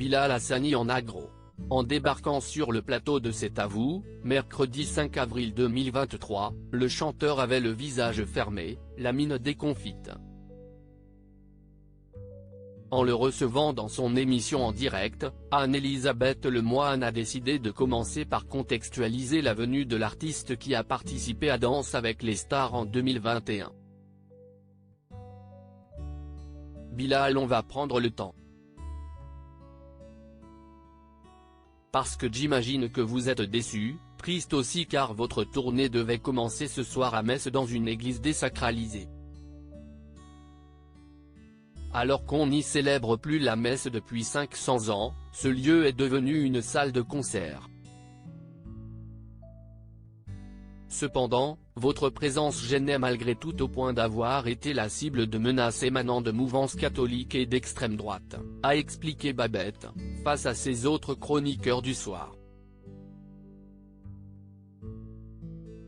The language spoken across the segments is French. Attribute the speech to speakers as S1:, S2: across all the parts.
S1: Bilal Hassani en aggro. En débarquant sur le plateau de C'est à vous, mercredi 5 avril 2023, le chanteur avait le visage fermé, la mine déconfite. En le recevant dans son émission en direct, Anne-Elisabeth Lemoine a décidé de commencer par contextualiser la venue de l'artiste qui a participé à Danse avec les stars en 2021. Bilal, on va prendre le temps. Parce que j'imagine que vous êtes déçus, triste aussi car votre tournée devait commencer ce soir à Metz dans une église désacralisée. Alors qu'on n'y célèbre plus la messe depuis 500 ans, ce lieu est devenu une salle de concert. Cependant, votre présence gênait malgré tout au point d'avoir été la cible de menaces émanant de mouvances catholiques et d'extrême droite, a expliqué Babette, face à ses autres chroniqueurs du soir.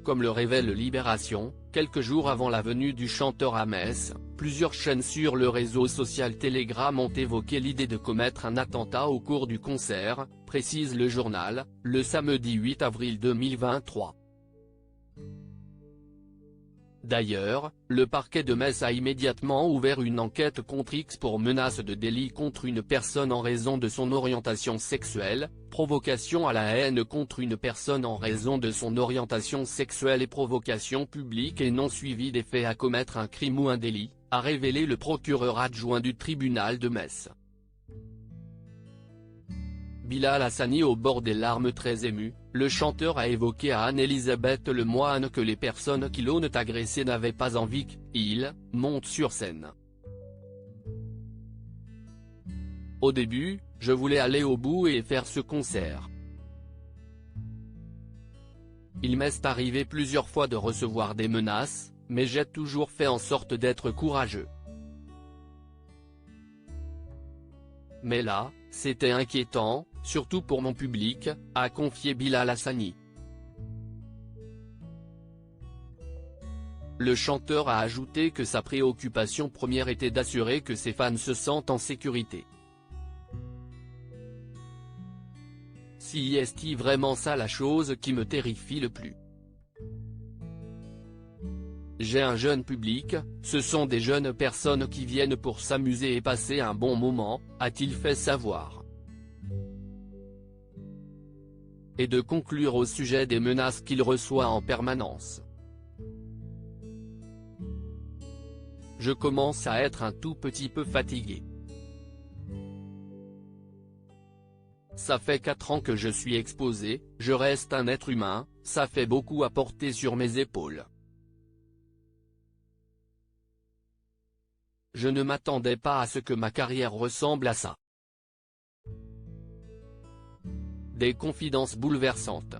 S1: Comme le révèle Libération, quelques jours avant la venue du chanteur à Metz, plusieurs chaînes sur le réseau social Telegram ont évoqué l'idée de commettre un attentat au cours du concert, précise le journal, le samedi 8 avril 2023. D'ailleurs, le parquet de Metz a immédiatement ouvert une enquête contre X pour menace de délit contre une personne en raison de son orientation sexuelle, provocation à la haine contre une personne en raison de son orientation sexuelle et provocation publique et non suivie des faits à commettre un crime ou un délit, a révélé le procureur adjoint du tribunal de Metz. Bilal Hassani au bord des larmes très ému, le chanteur a évoqué à Anne-Elisabeth Lemoine que les personnes qui l'ont agressé n'avaient pas envie qu'il monte sur scène. Au début, je voulais aller au bout et faire ce concert. Il m'est arrivé plusieurs fois de recevoir des menaces, mais j'ai toujours fait en sorte d'être courageux. Mais là, c'était inquiétant, surtout pour mon public, a confié Bilal Hassani. Le chanteur a ajouté que sa préoccupation première était d'assurer que ses fans se sentent en sécurité. Si est-il vraiment ça la chose qui me terrifie le plus? J'ai un jeune public, ce sont des jeunes personnes qui viennent pour s'amuser et passer un bon moment, a-t-il fait savoir. Et de conclure au sujet des menaces qu'il reçoit en permanence. Je commence à être un tout petit peu fatigué. Ça fait 4 ans que je suis exposé, je reste un être humain, ça fait beaucoup à porter sur mes épaules. Je ne m'attendais pas à ce que ma carrière ressemble à ça. Des confidences bouleversantes.